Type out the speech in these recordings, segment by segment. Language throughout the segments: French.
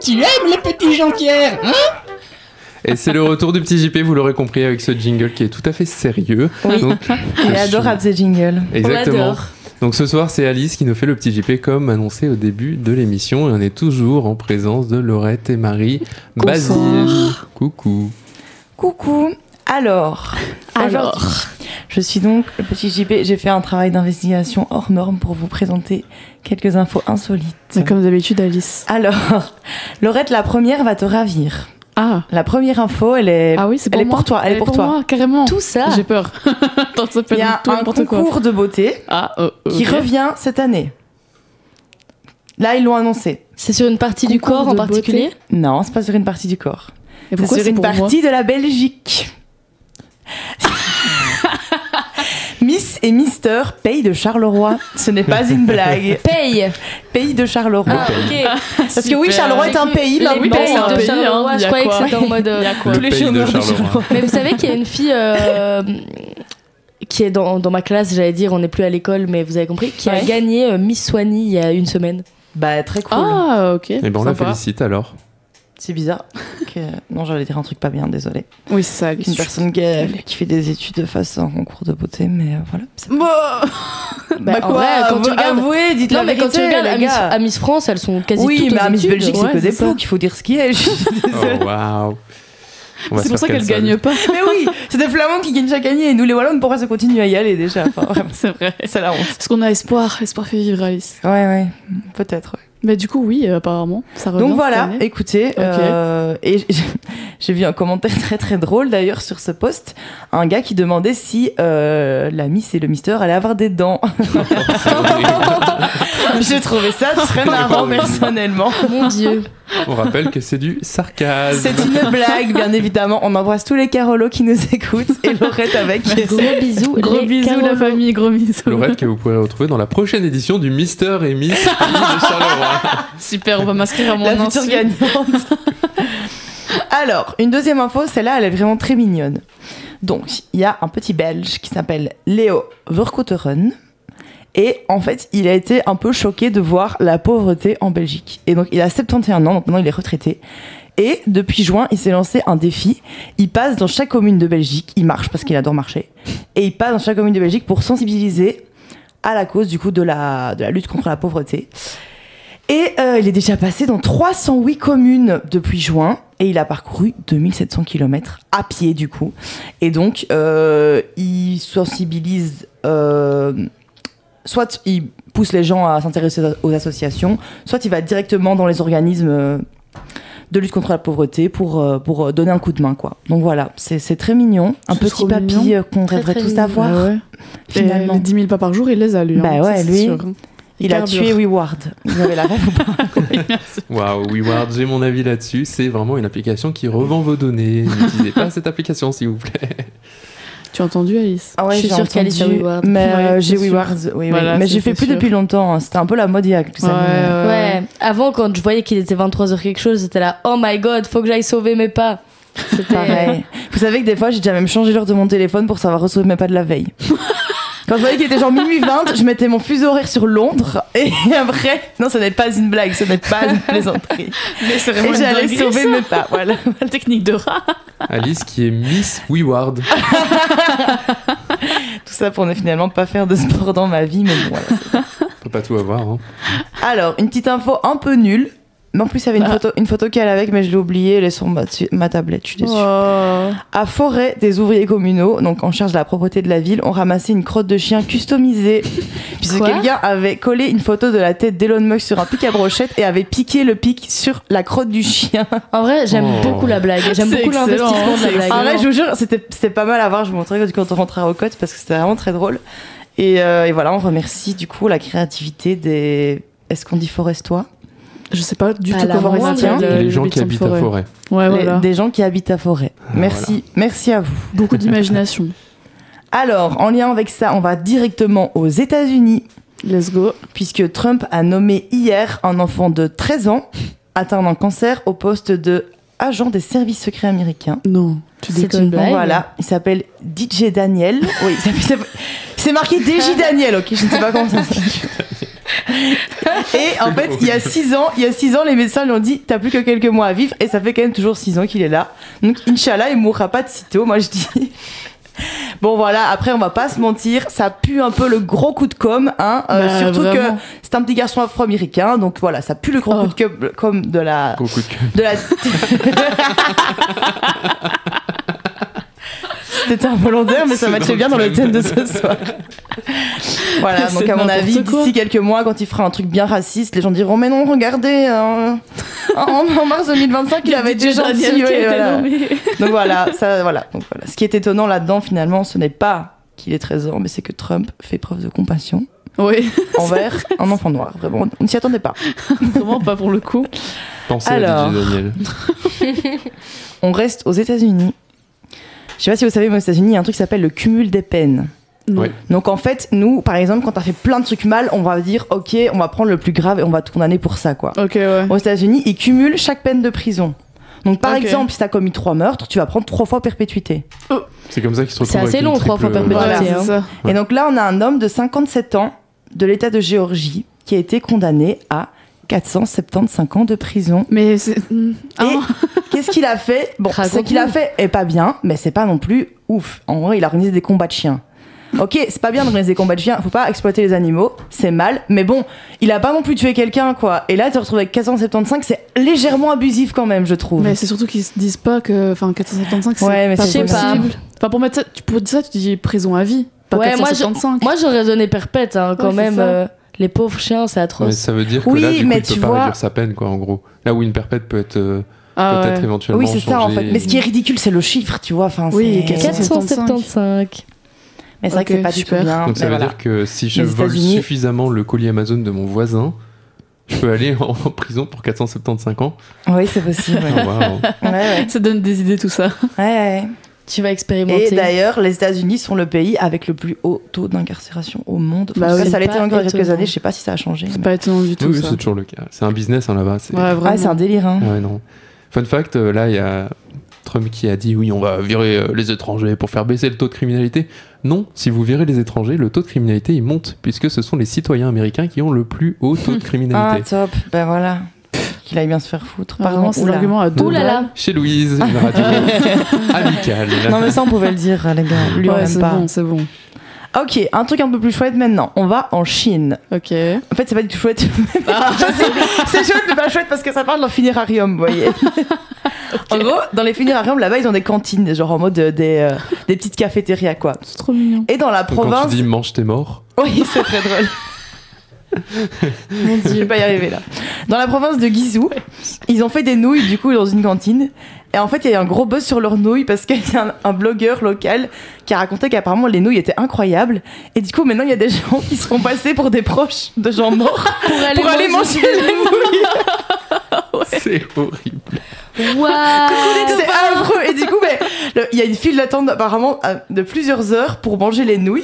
Tu aimes les petits jonquières, hein? Et c'est le retour du petit JP, vous l'aurez compris, avec ce jingle qui est tout à fait sérieux. Oui, Donc, il est adorable ce jingle. Exactement. On l'adore. Donc ce soir, c'est Alice qui nous fait le petit JP comme annoncé au début de l'émission. Et on est toujours en présence de Laurette et Marie. Basile. Coucou. Coucou. Alors, aujourd'hui, je suis donc le petit JP. J'ai fait un travail d'investigation hors norme pour vous présenter quelques infos insolites. C'est comme d'habitude, Alice. Alors, Laurette, la première va te ravir. Ah. La première info, elle est C'est elle est pour toi. Elle est pour toi. moi, carrément. Tout ça. J'ai peur. Attends, ça peut Il y a être tout un n'importe quoi. concours de beauté qui revient cette année. Là, ils l'ont annoncé. C'est sur une partie du Concours corps en de particulier? Non, c'est pas sur une partie du corps. Et C'est pourquoi sur c'est une pour moi partie de la Belgique. Miss et Mister Pays de Charleroi. Ce n'est pas une blague. Pays de Charleroi. Ah, ok. Parce que oui, Charleroi est un pays Les maintenant. pays hein. de Charleroi, hein. je Y a croyais que quoi c'était en mode... Tous Le les pays de chômeurs de Charleroi. Charleroi. Mais vous savez qu'il y a une fille qui est dans ma classe, j'allais dire, on n'est plus à l'école, mais vous avez compris, qui a Ouais. gagné Miss Swanee il y a une semaine. Bah, très cool. Ah, ok. Et ben on la Sympa. félicite alors. C'est bizarre. Non, j'allais dire un truc pas bien, désolé. Oui, c'est ça, Alice. Une personne qui fait des études face à un concours de beauté, mais voilà. Bah, en vrai, quand tu regardes... Avouez, dites Non, la mais quand tu vérité, regardes les gars. à Miss France, elles sont quasi Oui, toutes mais aux à Miss études. Belgique, c'est Ouais, que des c'est ça. ploucs, il faut dire ce qui est. Je suis désolée. Oh waouh. On va C'est se pour ça faire qu'elle cancel. gagne pas. Mais oui, c'est des Flamands qui gagnent chaque année et nous les Wallons, pourquoi ça continue à y aller déjà? Enfin, vraiment, C'est vrai. c'est la honte. Parce qu'on a espoir. Espoir fait vivre, Alice. Ouais, peut-être. Ouais. Bah, du coup, oui, apparemment. Ça revient. Donc voilà, cette année. écoutez, et j'ai vu un commentaire très très drôle d'ailleurs sur ce post, un gars qui demandait si la Miss et le Mister allaient avoir des dents. J'ai trouvé ça très marrant personnellement. Mon Dieu. On rappelle que c'est du sarcasme. C'est une blague, bien évidemment. On embrasse tous les Carolos qui nous écoutent et Laurette avec. Gros bisous. Gros les bisous, la Carolos. famille. Gros bisous. Laurette que vous pourrez retrouver dans la prochaine édition du Mister et Miss Pays de Charleroi. Super, on va m'inscrire à mon La insu. future gagnante. Alors, une deuxième info, celle-là, elle est vraiment très mignonne. Donc, il y a un petit Belge qui s'appelle Léo Verkotteren. Et en fait, il a été un peu choqué de voir la pauvreté en Belgique. Et donc, il a 71 ans, donc maintenant il est retraité. Et depuis juin, il s'est lancé un défi. Il passe dans chaque commune de Belgique, il marche parce qu'il adore marcher. Et il passe dans chaque commune de Belgique pour sensibiliser à la cause du coup de la lutte contre la pauvreté. Et il est déjà passé dans 308 communes depuis juin et il a parcouru 2700 km à pied du coup. Et donc il sensibilise, soit il pousse les gens à s'intéresser aux associations, soit il va directement dans les organismes de lutte contre la pauvreté pour donner un coup de main quoi. Donc voilà, c'est très mignon, un C'est petit trop papy mignon. qu'on Très, rêverait très tous mignon. d'avoir. Ah ouais. Finalement. Et les 10 000 pas par jour, il les a, lui. Bah hein, ouais, ça, c'est lui, sûr, hein. Il a carbure. tué Weward. Vous avez la rêve ou pas? Waouh, WeWard, j'ai mon avis là-dessus. C'est vraiment une application qui revend vos données. N'utilisez pas cette application, s'il vous plaît. Tu as entendu, Alice? Ah ouais, Je suis j'ai sûre qu'Alice a entendu, Weward. mais Ouais, j'ai c'est sûr. Weward, oui, Voilà, mais c'est j'ai fait plus sûr. depuis longtemps. Hein. C'était un peu la mode il y a quelques années. Ouais, avant quand je voyais qu'il était 23h quelque chose, c'était là, oh my god, faut que j'aille sauver mes pas. C'était Pareil. Vous savez que des fois, j'ai déjà même changé l'heure de mon téléphone pour savoir recevoir mes pas de la veille. Quand je voyais qu'il était genre minuit 20, je mettais mon fuseau horaire sur Londres et après, non, ce n'est pas une blague, ce n'est pas une plaisanterie. Mais c'est Et j'allais sauver mes pas, voilà. la technique de rat. Alice qui est Miss WeWard. Tout ça pour ne finalement pas faire de sport dans ma vie, mais bon, voilà. On peut pas tout avoir. Hein. Alors, une petite info un peu nulle. Mais en plus, il y avait une photo qui allait avec, mais je l'ai oubliée. Elle est sur ma tablette, je suis déçue. Oh. À Forêt, des ouvriers communaux, donc en charge de la propreté de la ville, ont ramassé une crotte de chien customisée. Puisque Quoi quelqu'un avait collé une photo de la tête d'Elon Musk sur un pic à brochette et avait piqué le pic sur la crotte du chien. En vrai, j'aime Oh. beaucoup la blague. J'aime C'est beaucoup excellent, l'investissement de la c'est blague. En vrai, je vous jure, c'était pas mal à voir. Je vous montrerai quand on rentrera au Côte parce que c'était vraiment très drôle. Et voilà, on remercie du coup la créativité des. Est-ce qu'on dit forestois? Je sais pas du À tout la comment moindre on dit Les gens qui habitent à Forêt. Ouais, voilà. Des gens qui habitent à Forêt. Merci, merci à vous. Beaucoup d'imagination. Alors, en lien avec ça, on va directement aux États-Unis, Let's go. puisque Trump a nommé hier un enfant de 13 ans atteint d'un cancer au poste de agent des services secrets américains. Non, tu C'est déconnes. une blague. Voilà, il s'appelle DJ Daniel. Oui, c'est marqué DJ Daniel, ok, je ne sais pas comment ça s'appelle. Et en fait, il y a 6 ans, les médecins lui ont dit t'as plus que quelques mois à vivre, et ça fait quand même toujours 6 ans qu'il est là. Donc, Inch'Allah, il mourra pas de sitôt, moi je dis. Bon voilà, après on va pas se mentir, ça pue un peu le gros coup de com', hein, surtout vraiment. que c'est un petit garçon afro-américain, donc voilà, ça pue le gros coup de com' de la... Gros coup de gueule. De la... C'était involontaire, mais ça matchait bien dans le thème de ce soir. Voilà, donc C'est à mon avis, n'importe quoi. d'ici quelques mois, quand il fera un truc bien raciste, les gens diront mais non, regardez, en mars 2025, il avait été gentil. Daniel qui a ouais, été voilà. nommé. Donc voilà, voilà. Donc voilà. Ce qui est étonnant là-dedans, finalement, ce n'est pas qu'il est 13 ans, mais c'est que Trump fait preuve de compassion Oui, envers un enfant noir. Vraiment, on ne s'y attendait pas. vraiment pas pour le coup. Pensez Alors. à DJ Daniel. On reste aux États-Unis. Je sais pas si vous savez, mais aux États-Unis, il y a un truc qui s'appelle le cumul des peines. Non. Ouais. Donc en fait, nous, par exemple, quand t'as fait plein de trucs mal, on va dire ok, on va prendre le plus grave et on va te condamner pour ça, quoi. Ok, ouais. Aux États-Unis, ils cumulent chaque peine de prison. Donc par Ok. exemple, si t'as commis 3 meurtres, tu vas prendre 3 fois perpétuité. C'est comme ça qu'ils se retrouvent C'est assez avec une long, 3 fois triple- perpétuité. Voilà. C'est ça. Ouais. Et donc là, on a un homme de 57 ans de l'État de Géorgie qui a été condamné à 475 ans de prison. Mais c'est. Et qu'est-ce qu'il a fait? Bon, Raconte-nous. ce qu'il a fait est pas bien, mais c'est pas non plus ouf. En vrai, il a organisé des combats de chiens. Ok, c'est pas bien d'organiser des combats de chiens, faut pas exploiter les animaux, c'est mal, mais bon, il a pas non plus tué quelqu'un, quoi. Et là, tu te retrouves avec 475, c'est légèrement abusif quand même, je trouve. Mais c'est surtout qu'ils se disent pas que. Enfin, 475, c'est Ouais, mais pas c'est Je sais pas. possible. Enfin, pour mettre ça, pour dire ça, tu dis prison à vie. Pas Ouais, moi, 475. Moi, j'aurais donné perpète, hein, quand Ouais, c'est même. ça. Les pauvres chiens, c'est Ouais, atroce. ça veut dire que Oui, là, du coup, mais il tu peut pas vois- réduire sa peine, quoi, en gros. Là où une perpète peut être Ah, peut-être ouais. éventuellement Oui, c'est ça en changée. fait. Mais ce qui est ridicule, c'est le chiffre, tu vois. Enfin, Oui, c'est... 475. Mais c'est vrai que Ok, c'est pas du super. tout bien. Donc ça mais veut voilà. dire que si je Les vole États-Unis- suffisamment le colis Amazon de mon voisin, je peux aller en prison pour 475 ans. Oui, c'est possible. Oh, Ouais. waouh. Ouais, Ça donne des idées, tout ça. ouais. Tu vas Et expérimenter. d'ailleurs, les États-Unis sont le pays avec le plus haut taux d'incarcération au monde. Enfin, Bah en tout cas, oui. ça l'était Pas encore il y a quelques étonnant. années. Je sais pas si ça a changé. C'est mais- pas étonnant du tout, Oui, oui, ça. c'est toujours le cas. C'est un business hein, là-bas. C'est... Ouais, Ouais, vraiment. c'est un délire. Hein. Ouais, non. Fun fact, là, il y a Trump qui a dit oui, on va virer les étrangers pour faire baisser le taux de criminalité. Non, si vous virez les étrangers, le taux de criminalité il monte puisque ce sont les citoyens américains qui ont le plus haut taux de Ah, criminalité. top. Ben voilà. Qu'il aille bien se faire foutre. Ah, Pardon. vraiment, ces Oula. arguments à deux Ouh là balles. là. Chez Louise, une radio amicale. Non, mais ça, on pouvait le dire, les gars. Lui, on Ouais, l'aime c'est pas. bon, c'est bon. Ok, un truc un peu plus chouette maintenant. On va en Chine. Ok. En fait, c'est pas du tout chouette. C'est chouette, mais pas chouette parce que ça parle d'un funérarium, vous voyez. En gros, dans les funérariums, là-bas, ils ont des cantines, genre en mode des petites cafétérias, quoi. C'est trop mignon. Et dans la Donc, quand province. tu dis mange t'es mort, Oui, c'est très drôle. Mon Dieu, je vais pas y arriver là. Dans la province de Guizhou, ils ont fait des nouilles du coup dans une cantine. Et en fait, il y a eu un gros buzz sur leurs nouilles parce qu'il y a un blogueur local qui a raconté qu'apparemment les nouilles étaient incroyables. Et du coup, maintenant, il y a des gens qui se font passer pour des proches de gens morts pour aller manger les nouilles. c'est horrible. Waouh. C'est affreux. Et du coup, il y a une file d'attente apparemment de plusieurs heures pour manger les nouilles.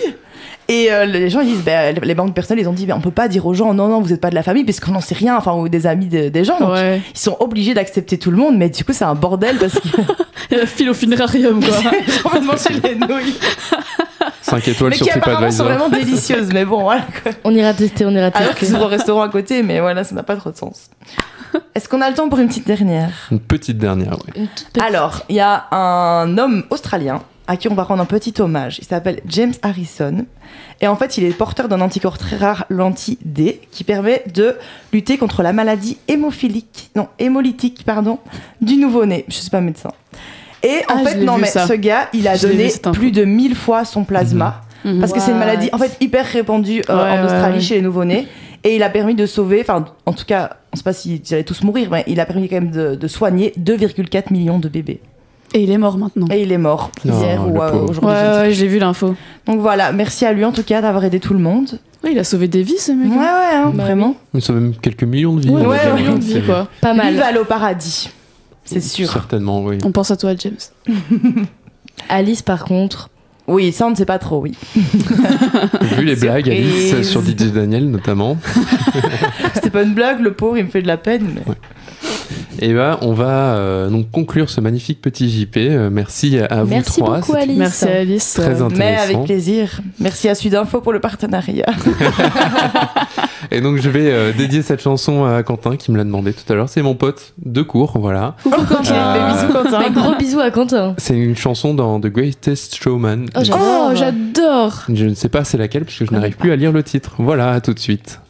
Et les gens ils disent, les banques personnelles, ils ont dit, on peut pas dire aux gens, non, vous êtes pas de la famille, parce qu'on n'en sait rien, enfin, ou des amis des gens. Donc, Ouais. ils sont obligés d'accepter tout le monde, mais du coup, c'est un bordel parce que Il y a la file au funérarium, quoi. les gens veulent manger les nouilles. 5 étoiles Mais sur qui apparemment sont TripAdvisor. vraiment délicieuses, mais bon, voilà. Quoi. On ira tester, on ira Alors qu'ils tester. ouvrent au restaurant à côté, mais voilà, ça n'a pas trop de sens. Est-ce qu'on a le temps pour une petite dernière? Une petite dernière, ouais. Une toute petite- Alors, il y a un homme australien à qui on va rendre un petit hommage. Il s'appelle James Harrison. Et en fait, il est porteur d'un anticorps très rare, l'anti-D, qui permet de lutter contre la maladie hémolytique, du nouveau-né. Je suis pas médecin. Et en Ah, je fait, l'ai non, vu, mais ça. ce gars, il a Je l'ai donné vu, cette info. plus de 1000 fois son plasma. Mhm. Parce que c'est une maladie, en fait, hyper répandue en Ouais, Australie ouais. chez les nouveau-nés. Et il a permis de sauver, enfin, en tout cas, on ne sait pas s'ils allaient tous mourir, mais il a permis quand même de soigner 2,4 millions de bébés. Et il est mort maintenant. Et il est mort Non, hier ou le pauvre. aujourd'hui. je ne sais Ouais, plus. ouais, j'ai vu l'info. Donc voilà, merci à lui en tout cas d'avoir aidé tout le monde. Ouais, il a sauvé des vies, ce mec. Ouais, ouais, hein, Bah vraiment. Mais ça fait même quelques millions de vies. Ouais, on va ouais, dire. millions de vies, C'est- quoi. Pas Lui va mal. aller au paradis, c'est sûr. Certainement, oui. On pense à toi, James. Alice, par contre, Oui, ça on ne sait pas trop, oui. Vu les blagues, Surprise. Alice, sur DJ Daniel notamment, C'était pas une blague, le pauvre, il me fait de la peine. Mais... et ben on va donc conclure ce magnifique petit JP. Merci à vous merci trois. beaucoup, C'était Alice. Merci, Alice. Très Mais avec intéressant. plaisir. Merci à Sudinfo pour le partenariat. Et donc je vais dédier cette chanson à Quentin qui me l'a demandé tout à l'heure. C'est mon pote de cours, voilà. Coucou Quentin. Des bisous, Quentin. Mais gros bisous à Quentin. C'est une chanson dans The Greatest Showman. Oh, j'adore. Oh, j'adore. Je ne sais pas c'est laquelle parce que je n'arrive plus à lire le titre. Voilà, à tout de suite.